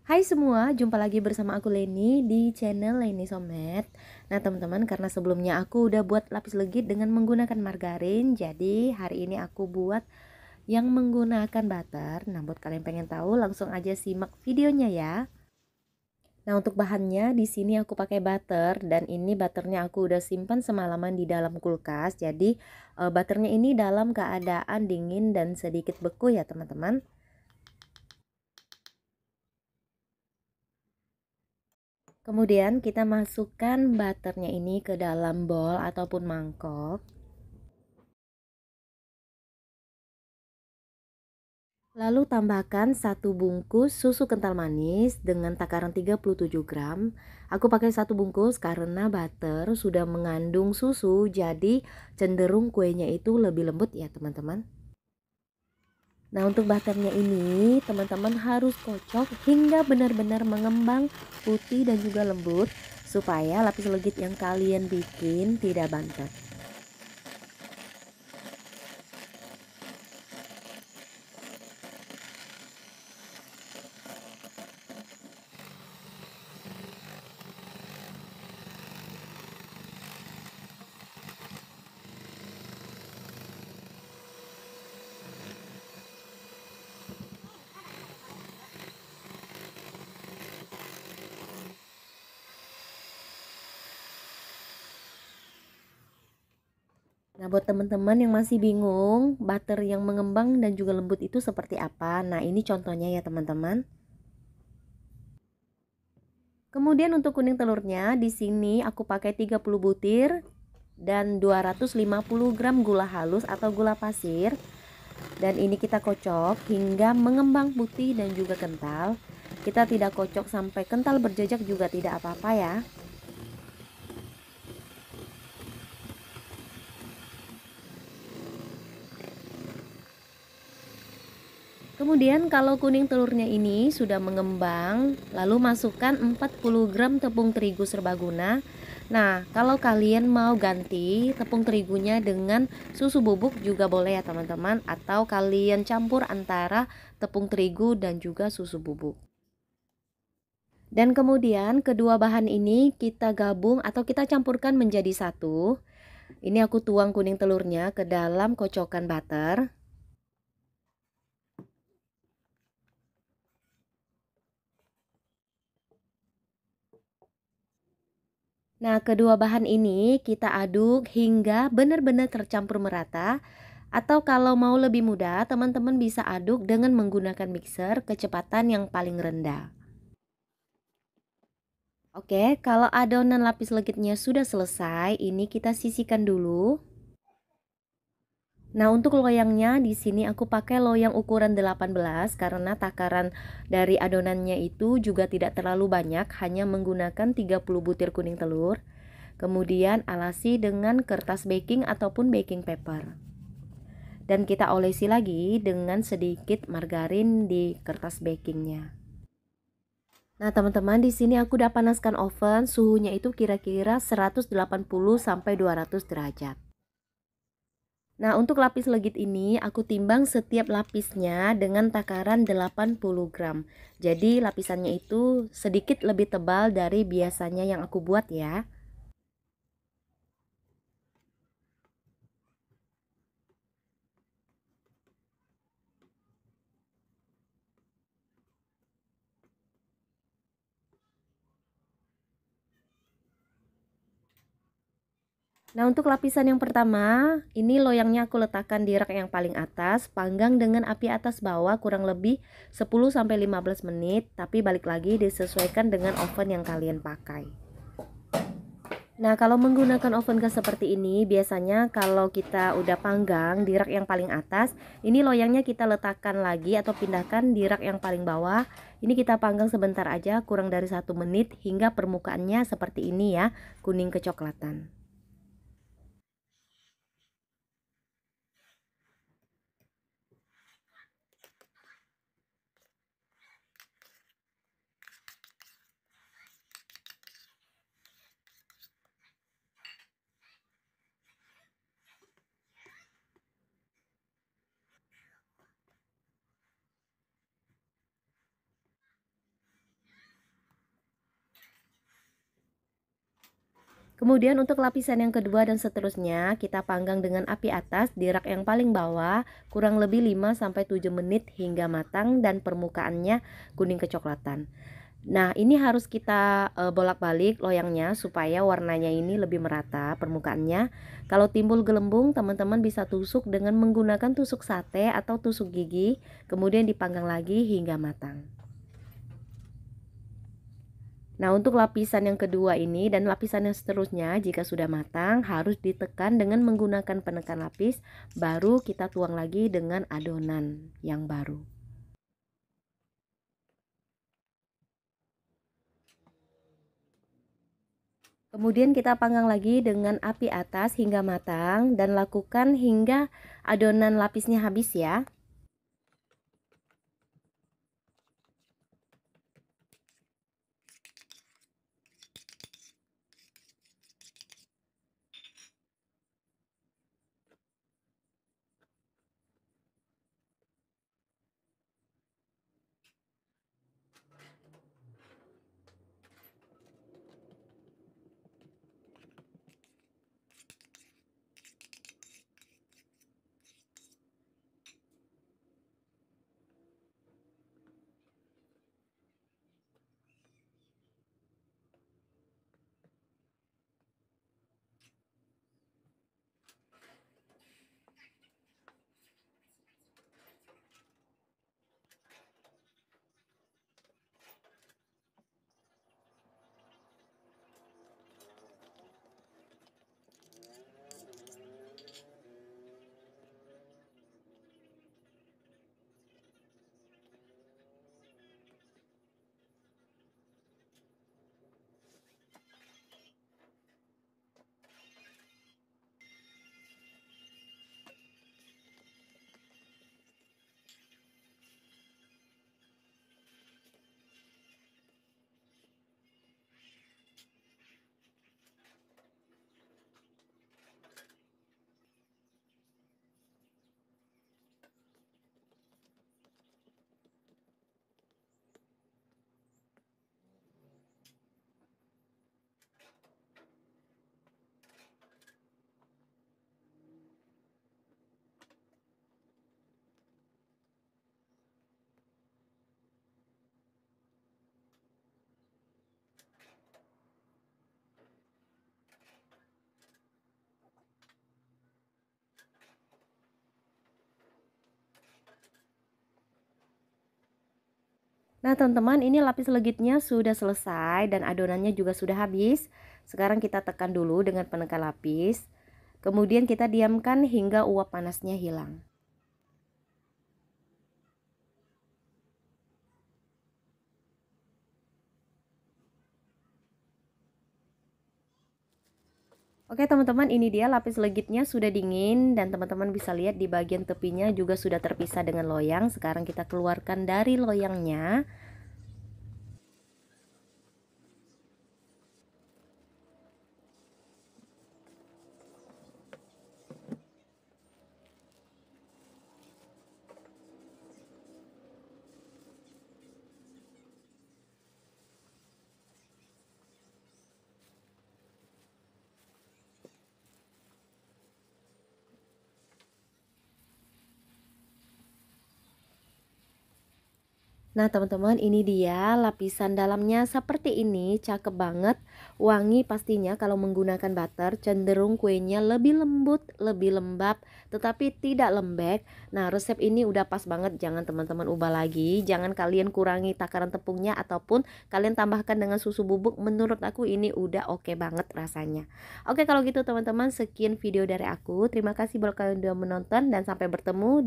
Hai semua, jumpa lagi bersama aku Leni di channel Leni Somet. Nah teman-teman, karena sebelumnya aku udah buat lapis legit dengan menggunakan margarin, jadi hari ini aku buat yang menggunakan butter. Nah buat kalian pengen tahu, langsung aja simak videonya ya. Nah untuk bahannya di sini aku pakai butter, dan ini butternya aku udah simpan semalaman di dalam kulkas. Jadi butternya ini dalam keadaan dingin dan sedikit beku ya teman-teman. Kemudian kita masukkan butternya ini ke dalam bowl ataupun mangkok. Lalu tambahkan 1 bungkus susu kental manis dengan takaran 37 gram. Aku pakai 1 bungkus karena butter sudah mengandung susu, jadi cenderung kuenya itu lebih lembut ya teman-teman. Nah untuk butternya ini teman-teman harus kocok hingga benar-benar mengembang putih dan juga lembut, supaya lapis legit yang kalian bikin tidak bantet. Nah, buat teman-teman yang masih bingung, butter yang mengembang dan juga lembut itu seperti apa? Nah, ini contohnya ya, teman-teman. Kemudian untuk kuning telurnya, di sini aku pakai 30 butir dan 250 gram gula halus atau gula pasir. Dan ini kita kocok hingga mengembang putih dan juga kental. Kita tidak kocok sampai kental berjejak juga tidak apa-apa ya. Kemudian kalau kuning telurnya ini sudah mengembang, lalu masukkan 40 gram tepung terigu serbaguna. Nah, kalau kalian mau ganti tepung terigunya dengan susu bubuk juga boleh ya teman-teman, atau kalian campur antara tepung terigu dan juga susu bubuk. Dan kemudian kedua bahan ini kita gabung atau kita campurkan menjadi satu. Ini aku tuang kuning telurnya ke dalam kocokan butter. Nah, kedua bahan ini kita aduk hingga benar-benar tercampur merata. Atau kalau mau lebih mudah, teman-teman bisa aduk dengan menggunakan mixer kecepatan yang paling rendah. Oke, kalau adonan lapis legitnya sudah selesai, ini kita sisihkan dulu. Nah, untuk loyangnya di sini aku pakai loyang ukuran 18 karena takaran dari adonannya itu juga tidak terlalu banyak, hanya menggunakan 30 butir kuning telur. Kemudian alasi dengan kertas baking ataupun baking paper. Dan kita olesi lagi dengan sedikit margarin di kertas bakingnya. Nah, teman-teman, di sini aku udah panaskan oven, suhunya itu kira-kira 180 sampai 200 derajat. Nah, untuk lapis legit ini aku timbang setiap lapisnya dengan takaran 80 gram. Jadi lapisannya itu sedikit lebih tebal dari biasanya yang aku buat ya. Nah, untuk lapisan yang pertama, ini loyangnya aku letakkan di rak yang paling atas, panggang dengan api atas bawah kurang lebih 10 sampai 15 menit, tapi balik lagi disesuaikan dengan oven yang kalian pakai. Nah, kalau menggunakan oven gas seperti ini, biasanya kalau kita udah panggang di rak yang paling atas, ini loyangnya kita letakkan lagi atau pindahkan di rak yang paling bawah. Ini kita panggang sebentar aja, kurang dari 1 menit hingga permukaannya seperti ini ya, kuning kecoklatan. Kemudian untuk lapisan yang kedua dan seterusnya, kita panggang dengan api atas di rak yang paling bawah kurang lebih 5-7 menit hingga matang dan permukaannya kuning kecoklatan. Nah, ini harus kita bolak-balik loyangnya supaya warnanya ini lebih merata permukaannya. Kalau timbul gelembung, teman-teman bisa tusuk dengan menggunakan tusuk sate atau tusuk gigi, kemudian dipanggang lagi hingga matang. Nah, untuk lapisan yang kedua ini dan lapisan yang seterusnya, jika sudah matang, harus ditekan dengan menggunakan penekan lapis, baru kita tuang lagi dengan adonan yang baru. Kemudian kita panggang lagi dengan api atas hingga matang dan lakukan hingga adonan lapisnya habis ya. Nah, teman-teman, ini lapis legitnya sudah selesai dan adonannya juga sudah habis. Sekarang kita tekan dulu dengan penekan lapis. Kemudian kita diamkan hingga uap panasnya hilang. Oke teman-teman, ini dia lapis legitnya sudah dingin dan teman-teman bisa lihat di bagian tepinya juga sudah terpisah dengan loyang. Sekarang kita keluarkan dari loyangnya. Nah teman-teman, ini dia lapisan dalamnya seperti ini, cakep banget, wangi pastinya. Kalau menggunakan butter cenderung kuenya lebih lembut, lebih lembab, tetapi tidak lembek. Nah, resep ini udah pas banget, jangan teman-teman ubah lagi, jangan kalian kurangi takaran tepungnya ataupun kalian tambahkan dengan susu bubuk. Menurut aku ini udah oke banget rasanya. Oke, kalau gitu teman-teman, sekian video dari aku. Terima kasih buat kalian udah menonton dan sampai bertemu